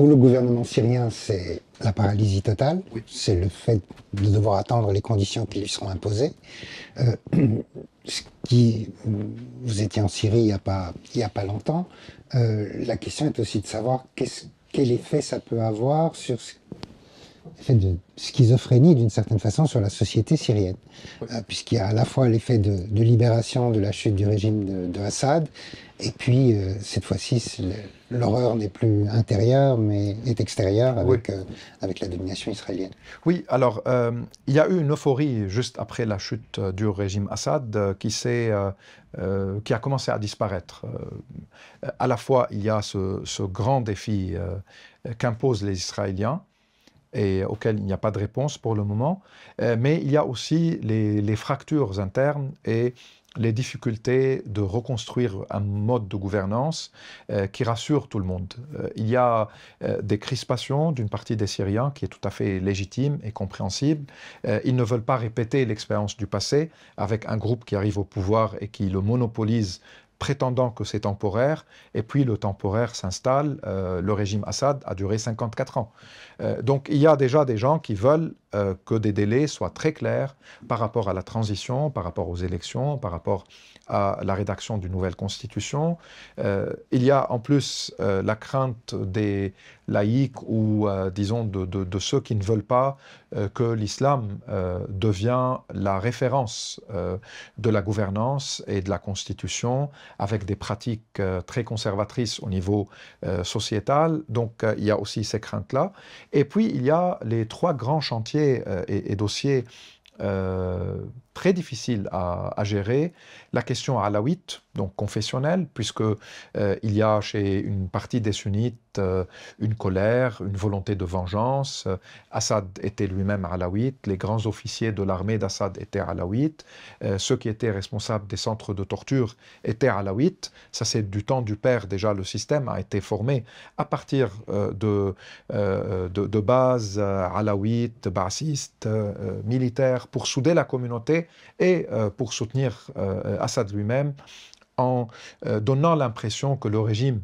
pour le gouvernement syrien, c'est la paralysie totale. Oui. C'est le fait de devoir attendre les conditions qui lui seront imposées. Euh, vous étiez en Syrie il y a pas longtemps. La question est aussi de savoir quel effet ça peut avoir sur l'effet de schizophrénie, d'une certaine façon, sur la société syrienne. Oui. Puisqu'il y a à la fois l'effet de libération de la chute du régime de Assad, et puis cette fois-ci, l'horreur n'est plus intérieure, mais est extérieure avec, avec la domination israélienne. Oui, alors il y a eu une euphorie juste après la chute du régime Assad qui a commencé à disparaître. À la fois, il y a ce grand défi qu'imposent les Israéliens, et auquel il n'y a pas de réponse pour le moment, mais il y a aussi les fractures internes et les difficultés de reconstruire un mode de gouvernance qui rassure tout le monde. Il y a des crispations d'une partie des Syriens qui est tout à fait légitime et compréhensible. Ils ne veulent pas répéter l'expérience du passé avec un groupe qui arrive au pouvoir et qui le monopolise prétendant que c'est temporaire, et puis le temporaire s'installe. Le régime Assad a duré 54 ans. Donc il y a déjà des gens qui veulent que des délais soient très clairs par rapport à la transition, par rapport aux élections, par rapport à la rédaction d'une nouvelle constitution. Il y a en plus la crainte des laïcs ou, disons, de ceux qui ne veulent pas que l'islam devient la référence de la gouvernance et de la constitution, avec des pratiques très conservatrices au niveau sociétal. Donc il y a aussi ces craintes-là. Et puis il y a les trois grands chantiers et dossiers très difficile à gérer, la question alawite, donc confessionnelle, puisque il y a chez une partie des sunnites une colère, une volonté de vengeance. Assad était lui-même alawite, les grands officiers de l'armée d'Assad étaient alawites, ceux qui étaient responsables des centres de torture étaient alawites. Ça, c'est du temps du père, déjà, le système a été formé à partir de bases alawites, bassistes, militaires, pour souder la communauté et pour soutenir Assad lui-même, en donnant l'impression que le régime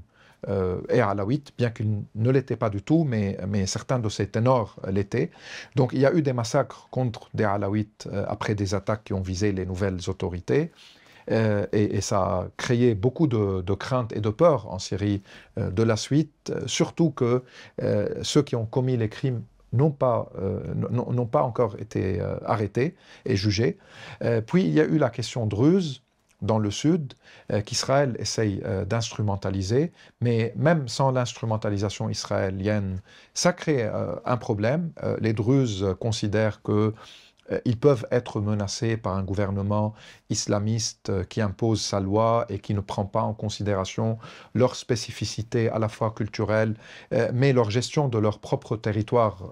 est alawite, bien qu'il ne l'était pas du tout, mais certains de ses ténors l'étaient. Donc il y a eu des massacres contre des alawites après des attaques qui ont visé les nouvelles autorités. Et ça a créé beaucoup de craintes et de peur en Syrie de la suite, surtout que ceux qui ont commis les crimes n'ont pas encore été arrêtés et jugés. Puis il y a eu la question druze dans le sud, qu'Israël essaye d'instrumentaliser, mais même sans l'instrumentalisation israélienne, ça crée un problème. Les Druzes considèrent que ils peuvent être menacés par un gouvernement islamiste qui impose sa loi et qui ne prend pas en considération leur spécificité à la fois culturelle, mais leur gestion de leur propre territoire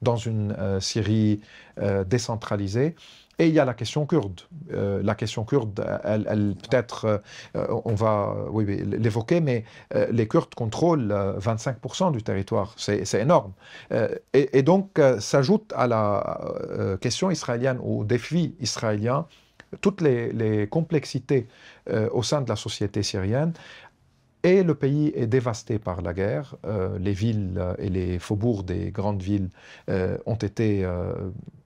dans une Syrie décentralisée. Et il y a la question kurde. La question kurde, elle peut-être, on va l'évoquer, mais les Kurdes contrôlent 25% du territoire. C'est énorme. Et donc, s'ajoute à la question israélienne, au défi israélien, toutes les complexités au sein de la société syrienne. Et le pays est dévasté par la guerre. Les villes et les faubourgs des grandes villes ont été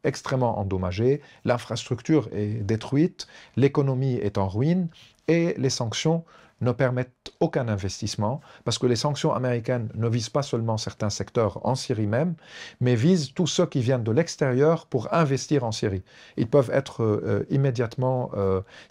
extrêmement endommagés. L'infrastructure est détruite, l'économie est en ruine et les sanctions ne permettent aucun investissement parce que les sanctions américaines ne visent pas seulement certains secteurs en Syrie même, mais visent tous ceux qui viennent de l'extérieur pour investir en Syrie. Ils peuvent être immédiatement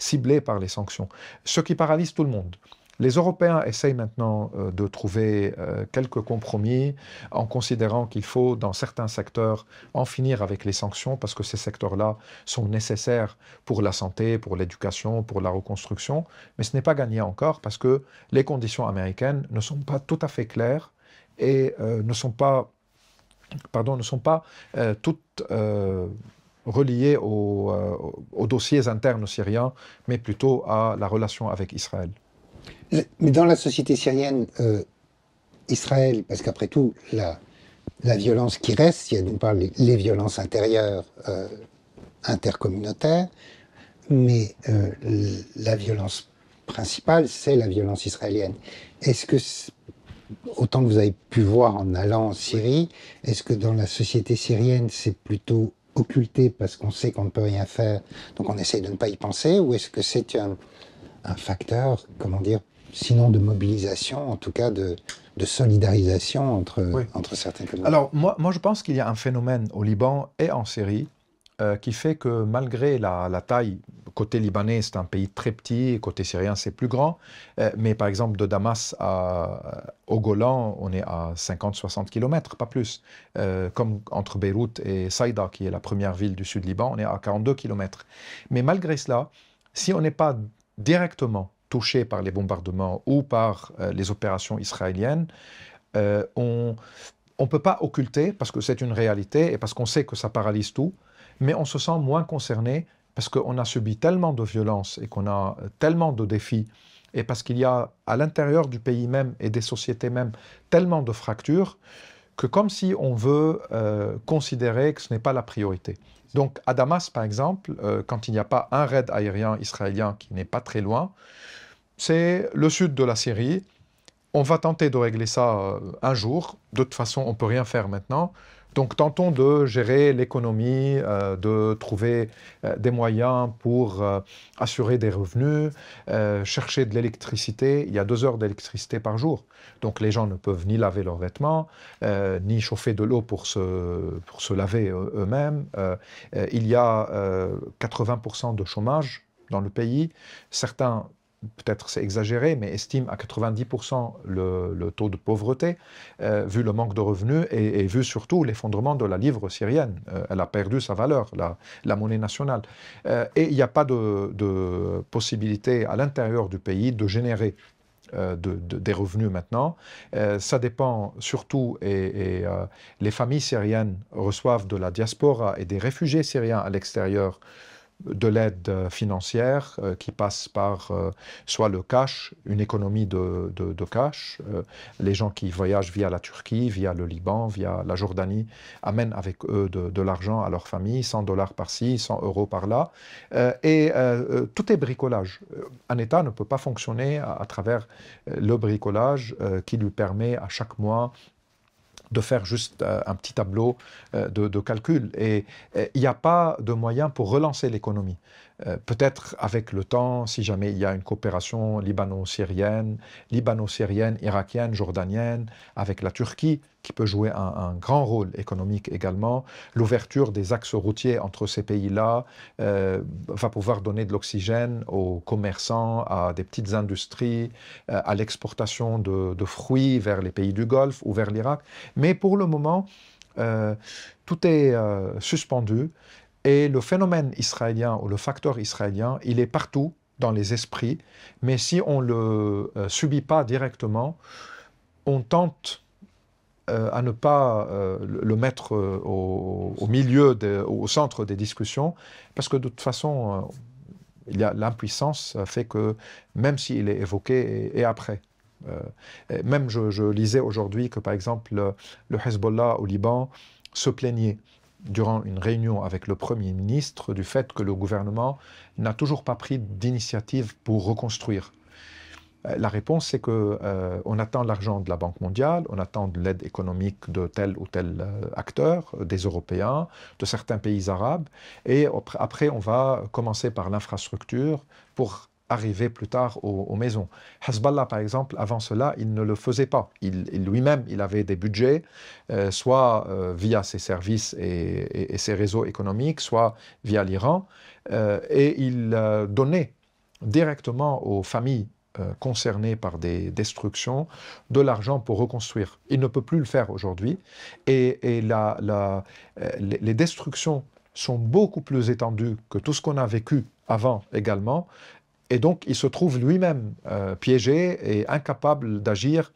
ciblés par les sanctions, ce qui paralyse tout le monde. Les Européens essayent maintenant de trouver quelques compromis en considérant qu'il faut, dans certains secteurs, en finir avec les sanctions parce que ces secteurs-là sont nécessaires pour la santé, pour l'éducation, pour la reconstruction. Mais ce n'est pas gagné encore parce que les conditions américaines ne sont pas tout à fait claires et ne sont pas toutes reliées aux dossiers internes syriens, mais plutôt à la relation avec Israël. Mais dans la société syrienne, Israël, parce qu'après tout, la violence qui reste, il y a d'une part les violences intérieures, intercommunautaires, mais la violence principale, c'est la violence israélienne. Est-ce que autant que vous avez pu voir en allant en Syrie, est-ce que dans la société syrienne, c'est plutôt occulté parce qu'on sait qu'on ne peut rien faire, donc on essaye de ne pas y penser, ou est-ce que c'est un facteur, comment dire, sinon de mobilisation, en tout cas de solidarisation entre certaines communautés? Alors, moi, je pense qu'il y a un phénomène au Liban et en Syrie qui fait que malgré la taille, côté libanais, c'est un pays très petit, côté syrien, c'est plus grand, mais par exemple, de Damas au Golan, on est à 50-60 km, pas plus. Comme entre Beyrouth et Saïda, qui est la première ville du sud Liban, on est à 42 km. Mais malgré cela, si on n'est pas directement touché par les bombardements ou par les opérations israéliennes, on ne peut pas occulter, parce que c'est une réalité et parce qu'on sait que ça paralyse tout, mais on se sent moins concerné parce qu'on a subi tellement de violences et qu'on a tellement de défis, et parce qu'il y a à l'intérieur du pays même et des sociétés même tellement de fractures, que comme si on veut considérer que ce n'est pas la priorité. Donc à Damas, par exemple, quand il n'y a pas un raid aérien israélien qui n'est pas très loin, c'est le sud de la Syrie. On va tenter de régler ça un jour. De toute façon, on ne peut rien faire maintenant. Donc, tentons de gérer l'économie, de trouver des moyens pour assurer des revenus, chercher de l'électricité. Il y a 2 heures d'électricité par jour. Donc, les gens ne peuvent ni laver leurs vêtements, ni chauffer de l'eau pour se laver eux-mêmes. Il y a 80% de chômage dans le pays. Certains, peut-être c'est exagéré, mais estime à 90% le taux de pauvreté, vu le manque de revenus et vu surtout l'effondrement de la livre syrienne. Elle a perdu sa valeur, la monnaie nationale. Et il n'y a pas de possibilité à l'intérieur du pays de générer des revenus maintenant. Ça dépend surtout, et les familles syriennes reçoivent de la diaspora et des réfugiés syriens à l'extérieur de l'aide financière qui passe par soit le cash, une économie de cash. Les gens qui voyagent via la Turquie, via le Liban, via la Jordanie, amènent avec eux de l'argent à leur famille, 100 $ par-ci, 100 € par-là. Tout est bricolage. Un État ne peut pas fonctionner à travers le bricolage qui lui permet à chaque mois de faire juste un petit tableau de calcul. Et il n'y a pas de moyen pour relancer l'économie. Peut-être avec le temps, si jamais il y a une coopération libano-syrienne, irakienne, jordanienne, avec la Turquie, qui peut jouer un grand rôle économique également. L'ouverture des axes routiers entre ces pays-là va pouvoir donner de l'oxygène aux commerçants, à des petites industries, à l'exportation de fruits vers les pays du Golfe ou vers l'Irak. Mais pour le moment, tout est suspendu. Et le phénomène israélien ou le facteur israélien, il est partout dans les esprits, mais si on ne le subit pas directement, on tente à ne pas le mettre au milieu, au centre des discussions, parce que de toute façon, l'impuissance fait que même s'il est évoqué, et après. Même je lisais aujourd'hui que par exemple le Hezbollah au Liban se plaignait durant une réunion avec le Premier ministre du fait que le gouvernement n'a toujours pas pris d'initiative pour reconstruire. La réponse, c'est qu'on attend l'argent de la Banque mondiale, on attend de l'aide économique de tel ou tel acteur, des Européens, de certains pays arabes, et après on va commencer par l'infrastructure pour arriver plus tard aux maisons. Hezbollah, par exemple, avant cela, il ne le faisait pas. Lui-même, il avait des budgets, soit via ses services et ses réseaux économiques, soit via l'Iran, et il donnait directement aux familles concernées par des destructions de l'argent pour reconstruire. Il ne peut plus le faire aujourd'hui, et les destructions sont beaucoup plus étendues que tout ce qu'on a vécu avant également. Et donc, il se trouve lui-même piégé et incapable d'agir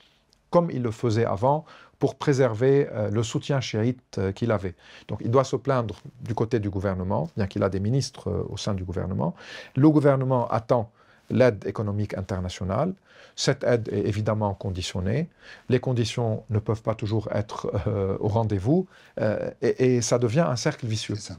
comme il le faisait avant pour préserver le soutien chiite qu'il avait. Donc, il doit se plaindre du côté du gouvernement, bien qu'il a des ministres au sein du gouvernement. Le gouvernement attend l'aide économique internationale. Cette aide est évidemment conditionnée. Les conditions ne peuvent pas toujours être au rendez-vous et ça devient un cercle vicieux. C'est ça.